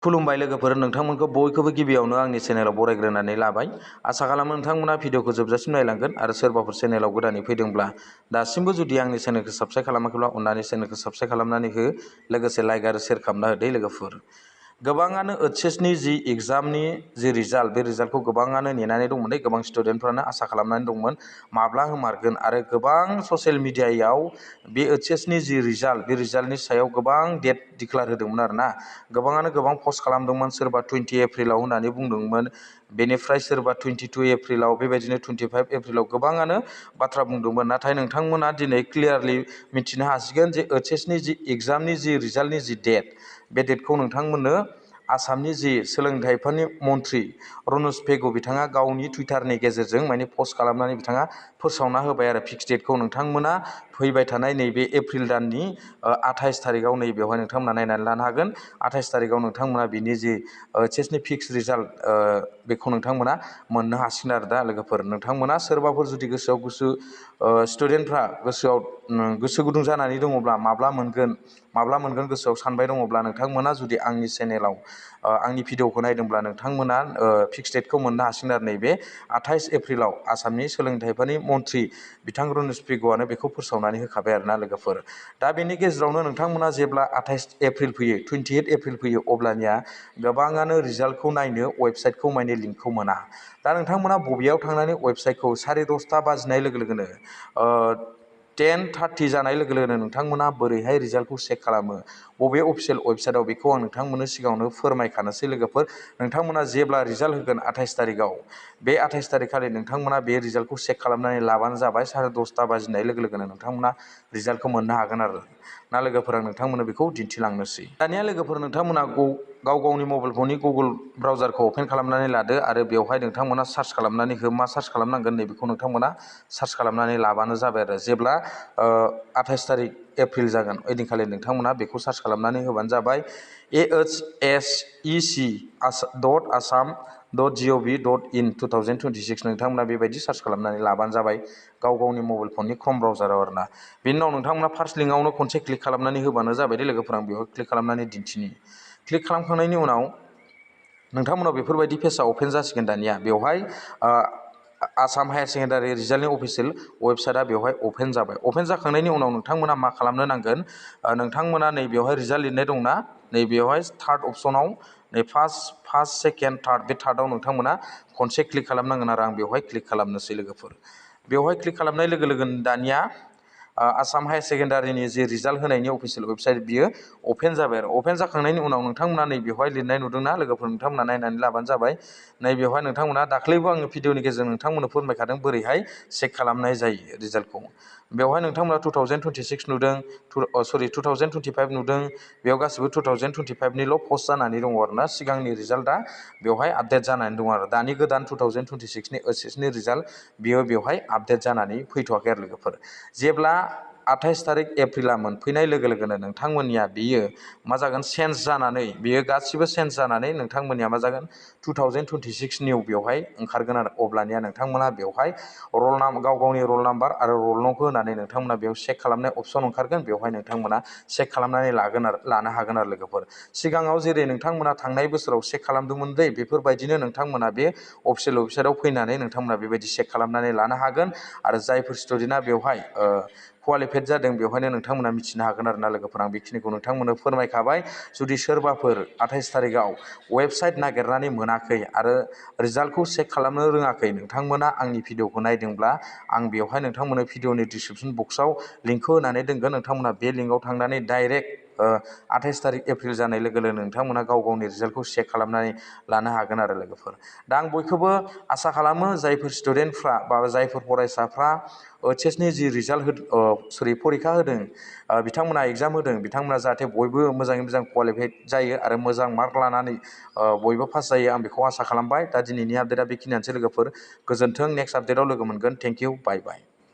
खुलुमबाय लोगोफोर, नोंथांमोनखौ बयखौबो गिबियावनो आंनि चेनेलाव बरायग्रोनानै लाबाय। आसा खालामो नोंथांमोना भिडिअखौ जोबजासिम नायलांगोन आरो सोरबाफोर चेनेलाव गोदानै फैदोंब्ला दासिमबो जुदि आंनि चेनेलखौ साबस्क्राइब खालामाखैब्ला अननानै चेनेलखौ साबस्क्राइब खालामनानै हो, लोगोसे लाइक आरो शेयार खालामना हो दे लोगोफोर। गोबाङानो ओइचएसनि जि एग्जामनि जि रिजाल्ट, बे रिजाल्टखौ गोबाङानो नेनानै दंमोन। गोबां स्टुडेन्टफ्रानो आसा खालामनानै दंमोन माब्ला होमारगोन, आरो गोबां ससियेल मिडियायाव बे ओइचएसनि जि रिजाल्ट, बे रिजाल्टनि सायाव गोबां डेट डिक्लेयार होदोंमोन आरोना। गोबाङानो गोबां पस्ट खालामदोंमोन, सोरबा 20 एप्रिलाव होननानै बुंदोंमोन, बेनिफ्राय सोरबा 22 एप्रिलाव, बेबायदिनो 25 एप्रिलाव गोबाङानो बाथ्रा बुंदोंमोन। नाथाय नोंथांमोना दिनै क्लियारलि मिथिनो हासिगोन जे ओइचएसनि जि एग्जामनि जि रिजाल्टनि जि डेट, बे डेटखौ नोंथांमोननो आसामनि जि सोलोंथाइफोरनि मन्थ्रि रनज पेगु बिथाङा गावनि टुइटारनि गेजेरजों पस्ट खालामनानै बिथाङा फोसावना होबाय आरो फिक्स डेटखौ नोंथांमोना फैबाय थानाय नैबे एप्रिल दाननि 28 थारिखआव नैबेवहाय नोंथांमोना नायनानै लानो हागोन। 28 थारिखआव नोंथांमोना बिनि जि ओइचएसनि फिक्स रिजाल्ट, बेखौ नोंथांमोना मोननो हासिगोन आरो दा लोगोफोर। नोंथांमोना सोरबाफोर जुदि स्टुडेन्टफ्रा गोसो गुदुं जानानै दङब्ला, माब्ला मोनगोन गोसोआव सानबाय दङब्ला, नोंथांमोना जुदि आंनि चेनेलाव आंनि भिडिअखौ नायदोंब्ला नोंथांमोना फिक्स डेटखौ मोननो हासिगोन आरो नैबे 28 एप्रिलाव आसामनि सोलोंथाइफोरनि मन्थ्रि बिथां रनज पेगुआनो बेखौ फोसावनानै होखाबाय आरोना लोगोफोर। दा बेनि गेजेरावनो नोंथांमोना जेब्ला 28 एप्रिल फैयो, 28 एप्रिल फैयो, अब्लानिया गोबाङानो रिजाल्टखौ नायनो वेबसाइटखौ लिंकखौ मोना। दा नोंथांमोना बबेयाव थांनानै वेबसाइटखौ 10:30 बाजिनाय लोगो लोगोनो 10:30 जानाय लोगो लोगोनो नोंथांमोना बोरैहाय रिजाल्टखौ चेक खालामो, बबे अफिसियेल वेबसाइटआव, बेखौ आं नोंथांमोननो सिगाङावनो फोरमायखानोसै लोगोफोर। नोंथांमोना जेब्ला रिजाल्ट होगोन 28 थारिखआव, बे 28 थारिखखालि नोंथांमोना बे रिजाल्टखौ चेक खालामनानै लाबानो जाबाय। 10:30 बाजिनाय लोगो लोगोनो नोंथांमोना रिजाल्टखौ मोननो हागोन आरो ना लोगोफोर। आं नोंथांमोननो बेखौ दिन्थिलांनोसै। दानिया लोगोफोर, नोंथांमोना गावनि मबाइल फननि गुगोल ब्राउजारखौ अपेन खालामनानै लादो आरो बेवहाय नोंथांमोना सार्च खालामनानै हो। मा सार्च खालामनांगोन नैबेखौ नोंथांमोना सार्च खालामनानै लाबानो जाबाय आरो। जेब्ला 28 थारिख एप्रिल जागोन, ओइदिनखालि नोंथांमोना बेखौ सार्च खालामनानै होबानो जाबाय। ahsec.assam.gov.in 2026 नोंथांमोना बेबायदि सार्च खालामनानै लाबानो जाबाय गावनि मबाइल फननि क्रोम ब्राउजाराव आरोना। बेनि उनाव नोंथांमोना फार्स्ट लिंकआवनो खनसे क्लिक खालामनानै होबानो जाबाय दे लोगोफोर। आं बेवहाय क्लिक खालामनानै दिन्थिनि। क्लिक खालामखांनायनि उनाव नोंथांमोनाव बेफोरबायदि पेजआ अपेन जासिगोन। दानिया बेवहाय आसाम हायार सेकेन्डारि रिजाल्टनि अफिसियेल वेबसाइटआ बेवहाय अपेन जाबाय। अपेन जाखांनायनि उनाव नोंथांमोना मा खालामनो नांगोन, नोंथांमोना नैबेवहाय रिजाल्ट लिरनाय दंना, नैबेवहाय थार्ड अपसनाव, नै फार्स्ट सेकेन्ड थार्ड, बे थार्डआव नोंथांमोना खनसे क्लिक खालामनांगोन आरो। आं बेवहाय क्लिक खालामनोसै लोगोफोर। बेवहाय क्लिक खालामनाय लोगो लोगोनो दानिया आसाम हायार सेकेन्डारिनि जि रिजाल्ट होनायनि अफिसियेल वेबसाइट, बियो अपेन जाबाय आरो। अपेन जाखांनायनि उनाव नोंथांमोना नैबेवहाय लिरनाय नुदोंना लोगोफोर, नोंथांमोना नायनानै लाबानो जाबाय। नैबेवहाय नोंथांमोना दाख्लैबो आङो भिडिअनि गेजेरजों नोंथांमोननो फोरमायखादों बोरैहाय चेक खालामनाय जायो रिजाल्टखौ। बेवहाय नोंथांमोना 2026 नुदों, 2025 नुदों। बेयाव गासिबो 2025निल' पस्ट जानानै दङ आरोना। सिगांनि रिजाल्टआ बेवहाय आपडेट जानानै दङ आरो। दानि गोदान 2026नि ओइचएसनि रिजाल्ट, बियो बेवहाय आपडेट जानानै फैथ'वाखै आरो लोगोफोर। जेब्ला 28 थारिख एप्रिला मोनफैनाय लोगो लोगोनो नोंथांमोननिया बियो मा जागोन, चेन्ज जानानै, बियो गासिबो चेन्ज जानानै नोंथांमोननिया मा जागोन, 2026 निउ बेवहाय ओंखारगोन आरो। अब्लानिया नोंथांमोना बेवहाय गावनि रल नाम्बार आरो रल नंखौ होनानै नोंथांमोना बेयाव चेक खालामनाय अपसन ओंखारगोन। बेवहाय नोंथांमोना चेक खालामनानै लानो हागोन आरो लोगोफोर। सिगाङाव जेरै नोंथांमोना थांनाय बोसोराव चेक खालामदोंमोन दै, बेफोरबायदिनो नोंथांमोना बे अफिसियेल वेबसाइटआव फैनानै नोंथांमोना बेबायदि चेक खालामनानै लानो हागोन। आरो जायफोर स्टुडेन्टआ बेवहाय कुवालिफाइड जादों, बेवहायनो नोंथांमोना मिथिनो हागोन आरो ना लोगोफोर। आं बेखिनिखौ नोंथांमोननो फोरमायखाबाय। जुदि सोरबाफोर 28 थारिखआव वेबसाइट नागिरनानै मोनाखै आरो रिजाल्टखौ चेक खालामनो रोङाखै, नोंथांमोना आंनि भिडिअखौ नायदोंब्ला आं बेवहाय नोंथांमोननो भिडिअनि डिसक्रिपसन बक्सआव लिंकखौ होनानै दोनगोन। नोंथांमोना बे लिंकआव थांनानै डाइरेक्ट 28 थारिख एप्रिल जानाय लोगो लोगो नोंथांमोना गावनि रिजाल्टखौ चेक खालामनानै लानो हागोन आरो लोगोफोर। दा आं बयखौबो आसा खालामो, जायफोर स्टुडेन्टफ्रा बा जायफोर फरायसाफ्रा ओइचएसनि जि रिजाल्ट फरिखा होदों, बिथांमोना एग्जाम होदों, बिथांमोना जाहाथे बयबो मोजाङै मोजां कुवालिफाइड जायो आरो मोजां मार्क लानानै बयबो पास जायो, आं बेखौ आसा खालामबाय। दा दिनैनि आपडेटआ बेखिनियानोसै लोगोफोर। गोजोन्थों, नेक्स्ट आपडेटआव लोगो मोनगोन। Thank you, bye bye.